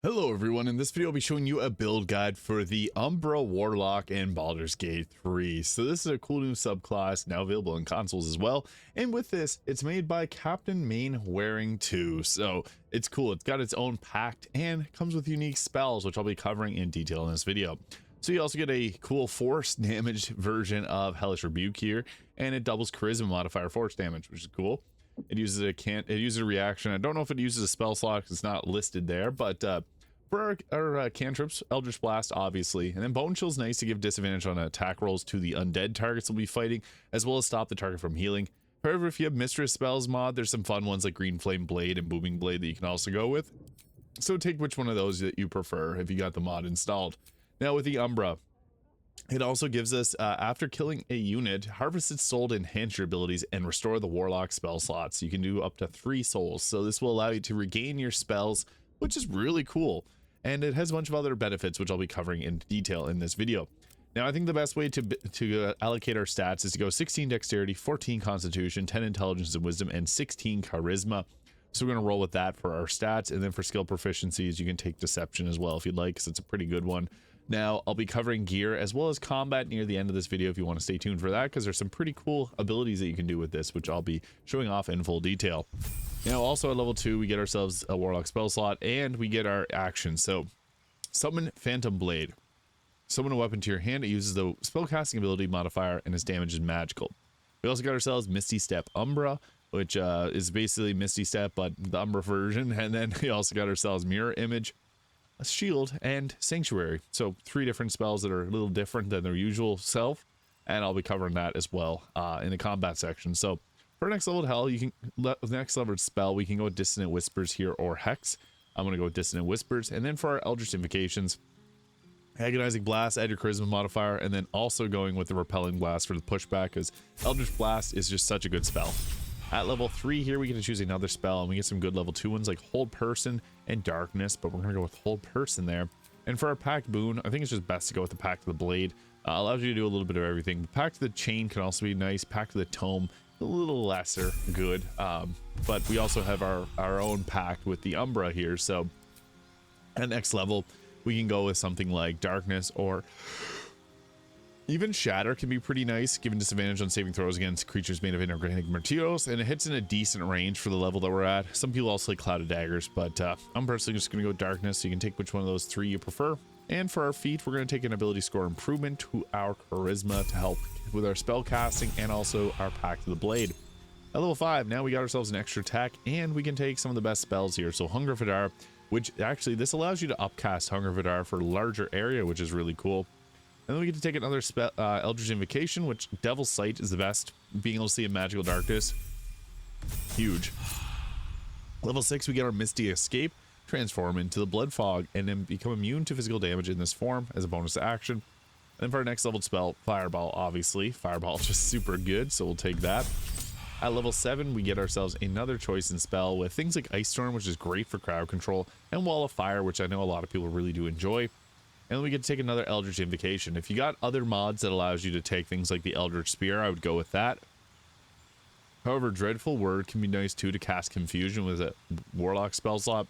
Hello everyone, in this video I'll be showing you a build guide for the UMBRA Warlock in Baldur's Gate 3. So this is a cool new subclass now available in consoles as well, and with this it's made by Captain Main Wearing 2. So it's cool, it's got its own pact and comes with unique spells which I'll be covering in detail in this video. So you also get a cool force damage version of Hellish Rebuke here, and it doubles charisma modifier force damage, which is cool. It uses a reaction. I don't know if it uses a spell slot because it's not listed there, but for our cantrips, Eldritch Blast, obviously. And then Bone Chill is nice to give disadvantage on attack rolls to the undead targets we'll be fighting, as well as stop the target from healing. However, if you have Mistress Spells mod, there's some fun ones like Green Flame Blade and Booming Blade that you can also go with. So take which one of those that you prefer if you got the mod installed. Now with the Umbra, it also gives us, after killing a unit, harvest its soul to enhance your abilities and restore the Warlock spell slots. You can do up to 3 souls, so this will allow you to regain your spells, which is really cool. And it has a bunch of other benefits, which I'll be covering in detail in this video. Now, I think the best way to allocate our stats is to go 16 Dexterity, 14 Constitution, 10 Intelligence and Wisdom, and 16 Charisma. So we're going to roll with that for our stats, and then for skill proficiencies, you can take Deception as well if you'd like, because it's a pretty good one. Now, I'll be covering gear as well as combat near the end of this video if you want to stay tuned for that, because there's some pretty cool abilities that you can do with this, which I'll be showing off in full detail. Now, also at level 2, we get ourselves a Warlock spell slot, and we get our action. So, Summon Phantom Blade. Summon a weapon to your hand. It uses the spellcasting ability modifier, and its damage is magical. We also got ourselves Misty Step Umbra, which is basically Misty Step, but the Umbra version. And then we also got ourselves Mirror Image, a Shield, and Sanctuary. So 3 different spells that are a little different than their usual self, and I'll be covering that as well in the combat section. So for next level hell, you can next level spell, we can go with Dissonant Whispers here or Hex. I'm going to go with Dissonant Whispers. And then for our Eldritch Invocations, Agonizing Blast, add your Charisma modifier, and then also going with the Repelling Blast for the pushback, because Eldritch Blast is just such a good spell. At level 3 here, we get to choose another spell, and we get some good level 2 ones like Hold Person and Darkness, but we're going to go with Hold Person there. And for our Pact Boon, I think it's just best to go with the Pact of the Blade. Allows you to do a little bit of everything. The Pact of the Chain can also be nice. Pact of the Tome, a little lesser good, but we also have our own pact with the Umbra here. So at next level, we can go with something like Darkness, or even Shatter can be pretty nice, giving disadvantage on saving throws against creatures made of inorganic materials, and it hits in a decent range for the level that we're at. Some people also like Clouded Daggers, but I'm personally just going to go Darkness, so you can take which one of those 3 you prefer. And for our feat, we're going to take an ability score improvement to our Charisma to help with our spell casting, and also our Pact of the Blade. At level 5, now we got ourselves an extra attack, and we can take some of the best spells here. So Hunger of Hadar, which actually this allows you to upcast Hunger of Hadar for a larger area, which is really cool. And then we get to take another Eldritch Invocation, which Devil's Sight is the best. Being able to see in magical darkness, huge. Level 6, we get our Misty Escape, transform into the Blood Fog, and then become immune to physical damage in this form as a bonus action. And then for our next level spell, Fireball, obviously. Fireball is just super good, so we'll take that. At level 7, we get ourselves another choice in spell with things like Ice Storm, which is great for crowd control, and Wall of Fire, which I know a lot of people really do enjoy. And then we get to take another Eldritch Invocation. If you got other mods that allows you to take things like the Eldritch Spear, I would go with that. However, Dreadful Word can be nice too to cast Confusion with a Warlock spell slot.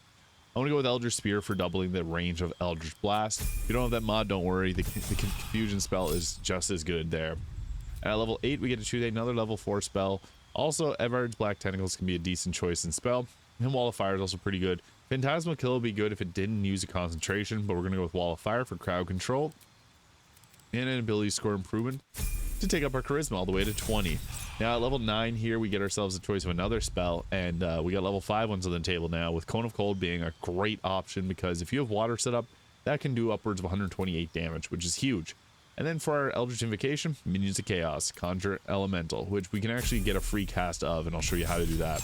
I want to go with Eldritch Spear for doubling the range of Eldritch Blast. If you don't have that mod, don't worry. The Confusion spell is just as good there. At level 8, we get to choose another level 4 spell. Also, Everard's Black Tentacles can be a decent choice in spell. And Wall of Fire is also pretty good. Phantasmal Kill would be good if it didn't use a concentration, but we're going to go with Wall of Fire for crowd control. And an ability score improvement to take up our Charisma all the way to 20. Now at level 9 here, we get ourselves a choice of another spell, and we got level 5 ones on the table now, with Cone of Cold being a great option, because if you have water set up, that can do upwards of 128 damage, which is huge. And then for our Eldritch Invocation, Minions of Chaos, Conjure Elemental, which we can actually get a free cast of, and I'll show you how to do that.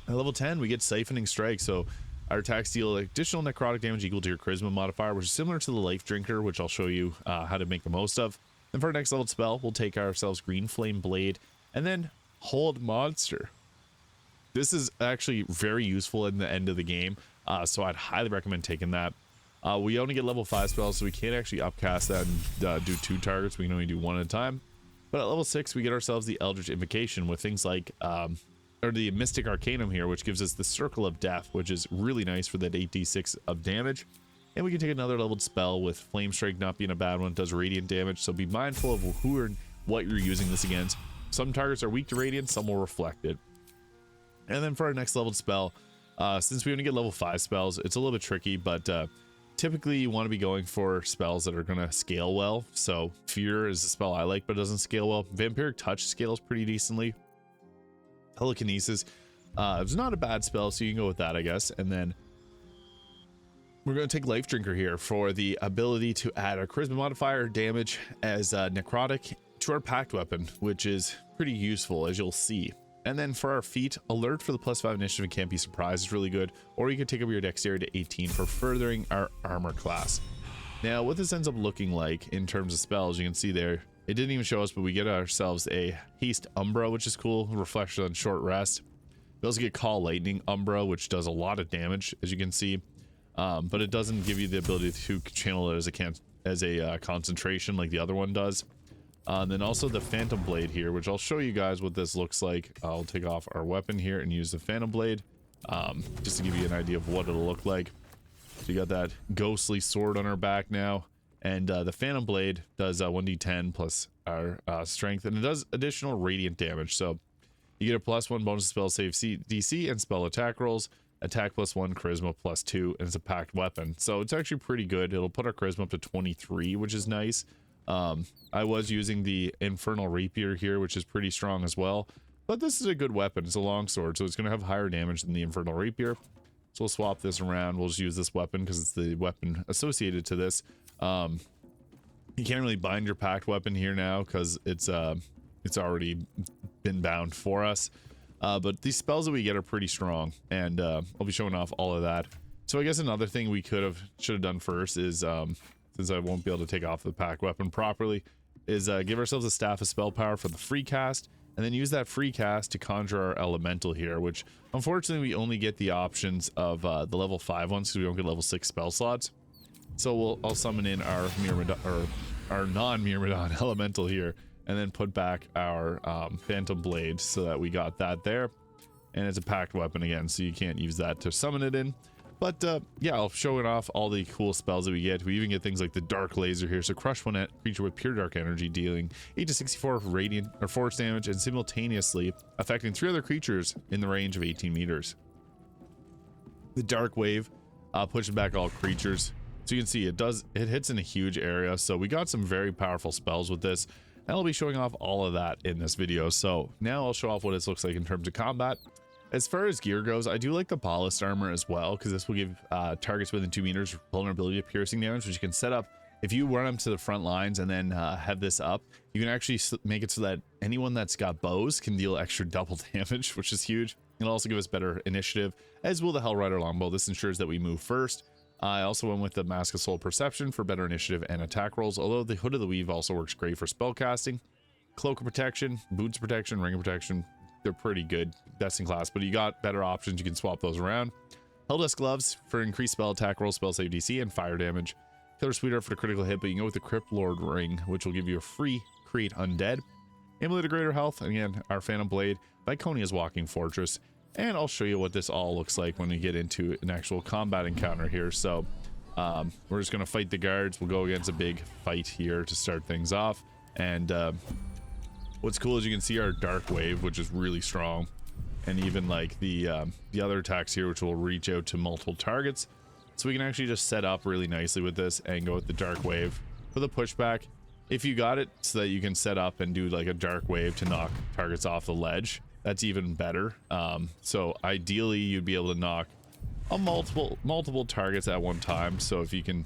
At level 10, we get Siphoning Strike, so our attacks deal additional necrotic damage equal to your Charisma modifier, which is similar to the Life Drinker, which I'll show you how to make the most of. And for our next level spell, we'll take ourselves Green Flame Blade, and then Hold Monster. This is actually very useful in the end of the game, so I'd highly recommend taking that. We only get level 5 spells, so we can't actually upcast that and do 2 targets. We can only do 1 at a time. But at level 6, we get ourselves the Eldritch Invocation with things like or the Mystic Arcanum here, which gives us the Circle of Death, which is really nice for that 8d6 of damage. And we can take another leveled spell with Flame Strike not being a bad one. It does radiant damage, so be mindful of who or what you're using this against. Some targets are weak to radiant, some will reflect it. And then for our next leveled spell, since we only get level 5 spells, it's a little bit tricky, but typically you want to be going for spells that are going to scale well. So Fear is a spell I like, but it doesn't scale well. Vampiric Touch scales pretty decently. Telekinesis, it's not a bad spell, so you can go with that, I guess. And then we're going to take Life Drinker here for the ability to add a charisma modifier damage as necrotic to our packed weapon, which is pretty useful, as you'll see. And then for our feat, alert for the +5 initiative and can't be surprised is really good, or you can take up your dexterity to 18 for furthering our armor class. Now what this ends up looking like in terms of spells, you can see there, it didn't even show us, but we get ourselves a Haste Umbra, which is cool, reflection on short rest. We also get Call Lightning Umbra, which does a lot of damage, as you can see. But it doesn't give you the ability to channel it as a concentration like the other one does. Then also the Phantom Blade here, which I'll show you guys what this looks like. I'll take off our weapon here and use the Phantom Blade, just to give you an idea of what it'll look like. So you got that ghostly sword on our back now, and the Phantom Blade does 1d10 plus our strength, and it does additional radiant damage. So you get a +1 bonus spell save DC and spell attack rolls. Attack +1, charisma +2, and it's a packed weapon, so it's actually pretty good. It'll put our charisma up to 23, which is nice. I was using the Infernal Rapier here, which is pretty strong as well, but this is a good weapon. It's a longsword, so it's going to have higher damage than the Infernal Rapier. So we'll swap this around. We'll just use this weapon because it's the weapon associated to this. You can't really bind your packed weapon here now because it's already been bound for us. But these spells that we get are pretty strong, and I'll be showing off all of that. So I guess another thing we should have done first is, since I won't be able to take off the pack weapon properly, is give ourselves a Staff of Spell Power for the free cast, and then use that free cast to conjure our elemental here, which unfortunately we only get the options of the level 5 ones because we don't get level 6 spell slots. So I'll summon in our non-Myrmidon elemental here, and then put back our Phantom Blade so that we got that there. And it's a packed weapon again, so you can't use that to summon it in. But yeah, I'll show it off all the cool spells that we get. We even get things like the Dark Laser here. So crush one creature with pure dark energy, dealing 8 to 64 radiant or force damage, and simultaneously affecting 3 other creatures in the range of 18 meters. The Dark Wave pushes back all creatures. So you can see it hits in a huge area. So we got some very powerful spells with this. And I'll be showing off all of that in this video. So now I'll show off what this looks like in terms of combat. As far as gear goes, I do like the ballast armor as well, because this will give targets within 2 meters vulnerability to piercing damage, which you can set up. If you run them to the front lines and then have this up, you can actually make it so that anyone that's got bows can deal extra double damage, which is huge. It'll also give us better initiative, as will the Hellrider Longbow. This ensures that we move first. I also went with the Mask of Soul Perception for better initiative and attack rolls, although the Hood of the Weave also works great for spell casting. Cloak of Protection, Boots of Protection, Ring of Protection, they're pretty good, best in class, but you got better options. You can swap those around. Helldusk Gloves for increased spell attack roll, spell save DC, and fire damage. Killer Sweetheart for the critical hit, but you can go with the Crypt Lord Ring, which will give you a free Create Undead. Amulet of Greater Health, and again, our Phantom Blade, Viconia's Walking Fortress. And I'll show you what this all looks like when we get into an actual combat encounter here. So we're just going to fight the guards. We'll go against a big fight here to start things off. And what's cool is you can see our Dark Wave, which is really strong. And even like the other attacks here, which will reach out to multiple targets. So we can actually just set up really nicely with this and go with the Dark Wave for the pushback. If you got it so that you can set up and do like a Dark Wave to knock targets off the ledge, that's even better. So ideally you'd be able to knock on multiple targets at one time. So if you can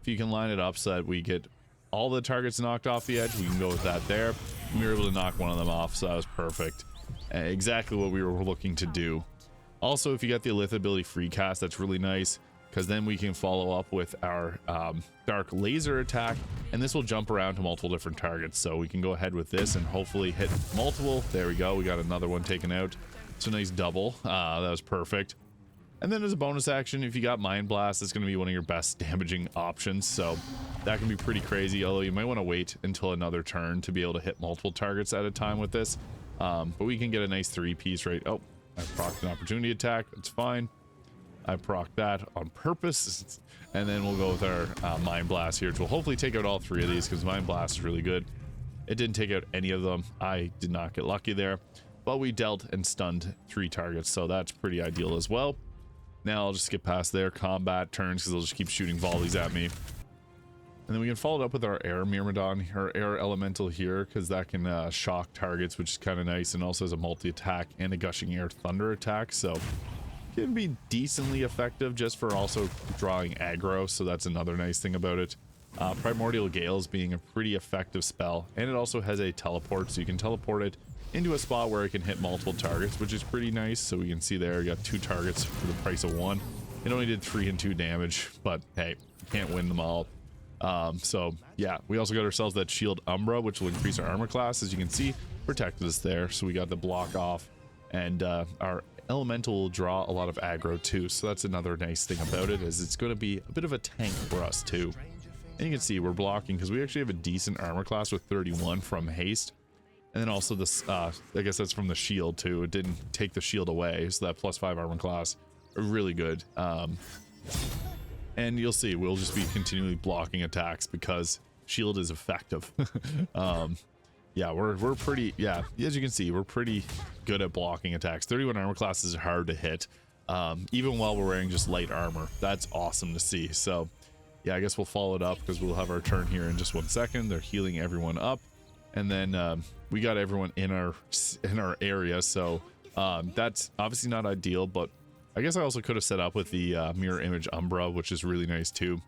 line it up so that we get all the targets knocked off the edge, we can go with that there. And we were able to knock one of them off, so that was perfect. Exactly what we were looking to do. Also, if you got the Alyth ability free cast, that's really nice, because then we can follow up with our Dark Laser attack, and this will jump around to multiple different targets. So we can go ahead with this and hopefully hit multiple. There we go, we got another one taken out. It's a nice double. That was perfect. And then as a bonus action, if you got Mind Blast, it's going to be one of your best damaging options, so that can be pretty crazy, although you might want to wait until another turn to be able to hit multiple targets at a time with this. But we can get a nice 3-piece right. Oh, I procced an opportunity attack. That's fine. I proc that on purpose. And then we'll go with our Mind Blast here, which will hopefully take out all three of these because Mind Blast is really good. It didn't take out any of them. I did not get lucky there. But we dealt and stunned 3 targets, so that's pretty ideal as well. Now I'll just skip past their combat turns because they'll just keep shooting volleys at me. And then we can follow it up with our air Myrmidon, our air elemental here, because that can shock targets, which is kind of nice, and also has a multi-attack and a gushing air thunder attack, so can be decently effective just for also drawing aggro, so that's another nice thing about it. Primordial Gales being a pretty effective spell, and it also has a teleport, so you can teleport it into a spot where it can hit multiple targets, which is pretty nice. So we can see there, you got 2 targets for the price of 1. It only did 3 and 2 damage, but hey, you can't win them all. So yeah, we also got ourselves that shield Umbra, which will increase our armor class, as you can see, protected us there. So we got the block off, and our elemental will draw a lot of aggro too. So that's another nice thing about it, is it's going to be a bit of a tank for us too. And you can see we're blocking because we actually have a decent armor class with 31 from haste. And then also this, I guess that's from the shield too. It didn't take the shield away, so that +5 armor class are really good. And you'll see we'll just be continually blocking attacks because shield is effective. Yeah, we're pretty, yeah, as you can see, we're pretty good at blocking attacks. 31 armor class is hard to hit, even while we're wearing just light armor. That's awesome to see. So yeah, I guess we'll follow it up because we'll have our turn here in just 1 second. They're healing everyone up, and then we got everyone in our area, so that's obviously not ideal, but I guess I also could have set up with the mirror image Umbra, which is really nice too.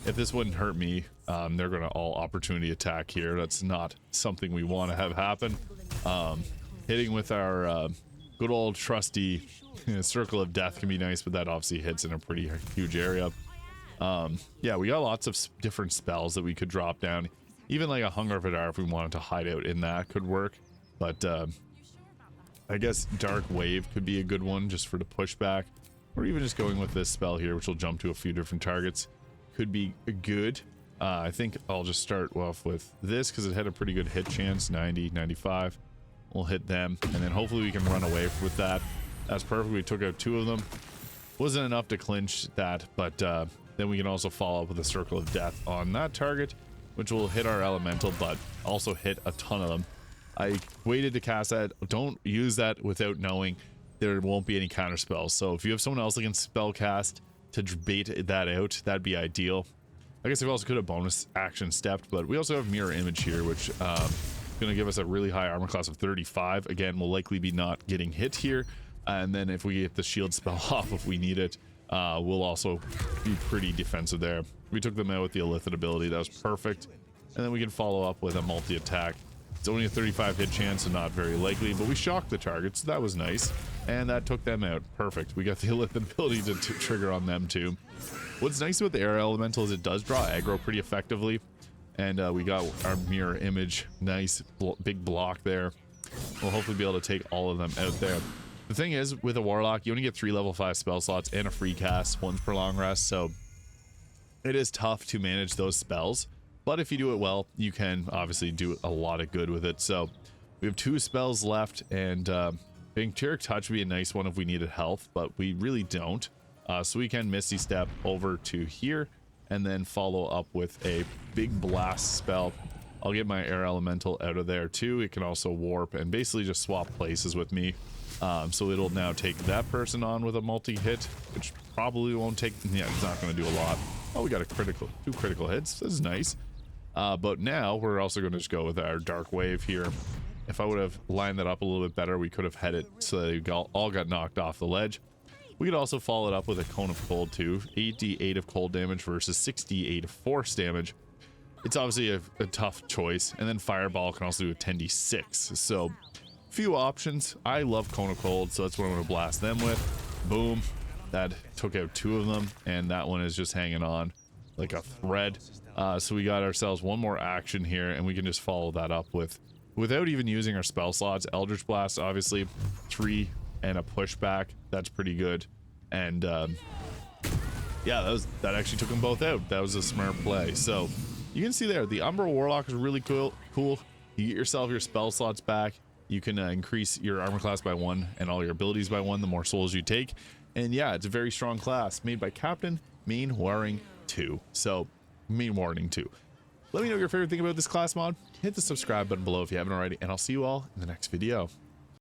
If this wouldn't hurt me, they're going to all opportunity attack here. That's not something we want to have happen. Hitting with our good old trusty circle of death can be nice, but that obviously hits in a pretty huge area. Yeah, we got lots of different spells that we could drop down. Even like a Hunger of Hadar, if we wanted to hide out in that, could work. But I guess Dark Wave could be a good one just for the pushback, or even just going with this spell here, which will jump to a few different targets, could be good. I think I'll just start off with this because it had a pretty good hit chance, 90, 95. We'll hit them, and then hopefully we can run away with that. That's perfect. We took out 2 of them. Wasn't enough to clinch that, but then we can also follow up with a Circle of Death on that target, which will hit our elemental, but also hit a ton of them. I waited to cast that. Don't use that without knowing there won't be any counter spells. So if you have someone else that can spell cast to bait that out, that'd be ideal. I guess we also could have bonus action stepped, but we also have mirror image here, which is going to give us a really high armor class of 35. Again, we'll likely be not getting hit here. And then if we get the shield spell off if we need it, we'll also be pretty defensive there. We took them out with the Illithid ability. That was perfect. And then we can follow up with a multi-attack. It's only a 35 hit chance, so not very likely, but we shocked the targets, so that was nice. And that took them out. Perfect. We got the Illithid ability to trigger on them too. What's nice about the air elemental is it does draw aggro pretty effectively. And we got our mirror image. Nice big block there. We'll hopefully be able to take all of them out there. The thing is, with a Warlock, you only get 3 level 5 spell slots and a free cast once per long rest, so it is tough to manage those spells. But if you do it well, you can obviously do a lot of good with it. So we have 2 spells left, and Vampiric Touch would be a nice one if we needed health, but we really don't. So we can Misty Step over to here and then follow up with a big blast spell. I'll get my air elemental out of there too. It can also warp and basically just swap places with me. So it'll now take that person on with a multi-hit, which probably won't take, yeah, it's not going to do a lot. Oh, we got a critical, 2 critical hits. This is nice. But now we're also going to just go with our Dark Wave here. If I would have lined that up a little bit better, we could have had it so they all got knocked off the ledge. We could also follow it up with a Cone of Cold too. 8d8 of cold damage versus 6d8 of force damage. It's obviously a tough choice. And then Fireball can also do a 10d6. So few options. I love Cone of Cold, so that's what I'm going to blast them with. Boom. That took out 2 of them, and that one is just hanging on like a thread. So we got ourselves 1 more action here, and we can just follow that up with, without even using our spell slots, Eldritch Blast, obviously 3 and a pushback. That's pretty good. And yeah, that actually took them both out. That was a smart play. So you can see there, the Umbra Warlock is really cool. You get yourself your spell slots back. You can increase your armor class by 1 and all your abilities by 1 the more souls you take. And yeah, it's a very strong class made by Captain Main Warring 2. So Main Warning 2. Let me know your favorite thing about this class mod. Hit the subscribe button below if you haven't already, and I'll see you all in the next video.